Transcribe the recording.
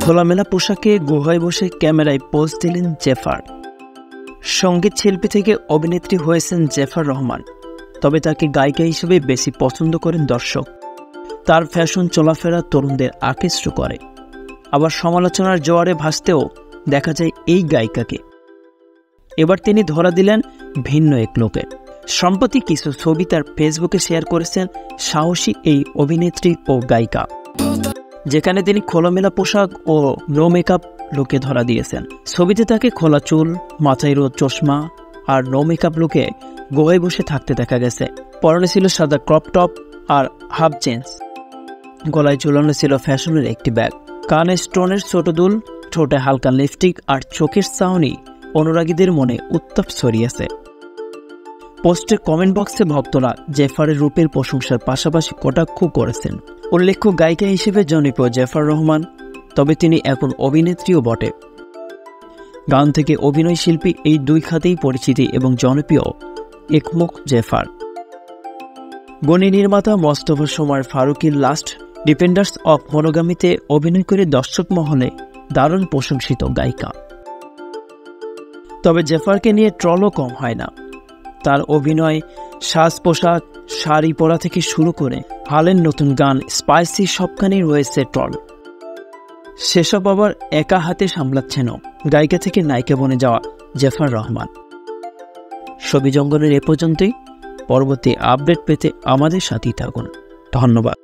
খোলামেলা পোশাকে গুহায় বসে ক্যামেরায় পোজ দিলেন জেফার। সঙ্গীত শিল্পী থেকে অভিনেত্রী হয়েছেন জেফার রহমান, তবে তাকে গায়িকা হিসেবে বেশি পছন্দ করেন দর্শক। তার ফ্যাশন চলাফেরা তরুণদের আকৃষ্ট করে, আবার সমালোচনার জোয়ারে ভাসতেও দেখা যায় এই গায়িকাকে। এবার তিনি ধরা দিলেন ভিন্ন এক লোকে। সম্প্রতি কিছু ছবি তার ফেসবুকে শেয়ার করেছেন সাহসী এই অভিনেত্রী ও গায়িকা, যেখানে তিনি খোলামেলা পোশাক ও নো মেকআপ লুকে ধরা দিয়েছেন। ছবিতে তাকে খোলা চুল, মাথায় রোদ চশমা আর নো মেকআপ লুকে গোয়ায় বসে থাকতে দেখা গেছে। পরনে ছিল সাদা ক্রপ টপ আর হাফ জিন্স, গলায় ঝুলানো ছিল ফ্যাশনের একটি ব্যাগ, কানে স্টোনের ছোট দুল, ঠোঁটে হালকা লিপস্টিক আর চোখের চাহনি অনুরাগীদের মনে উত্তাপ ছড়িয়েছে। পোস্টের কমেন্ট বক্সে ভক্তরা জেফারের রূপের প্রশংসার পাশাপাশি কটাক্ষ করেছেন। উল্লেখ্য, গায়িকা হিসেবে জনপ্রিয় জেফার রহমান, তবে তিনি এখন অভিনেত্রীও বটে। গান থেকে অভিনয় শিল্পী, এই দুই খাতেই পরিচিতি এবং জনপ্রিয় একমুখ জেফার। গণী নির্মাতা মোস্তফা সোমার ফারুকীর লাস্ট ডিফেন্ডার্স অফ মনোগামীতে অভিনয় করে দর্শক মহলে দারুণ প্রশংসিত গায়িকা। তবে জেফারকে নিয়ে ট্রলও কম হয় না। তার অভিনয়, সাজ পোশাক, শাড়ি পরা থেকে শুরু করে হালের নতুন গান স্পাইসি সবখানেই রয়েছে ট্রল। সেসব আবার একা হাতে সামলাচ্ছেনও গায়িকা থেকে নায়িকা বনে যাওয়া জেফার রহমান। ছবি জঙ্গলের এ পর্যন্তই। পরবর্তী আপডেট পেতে আমাদের সাথেই থাকুন। ধন্যবাদ।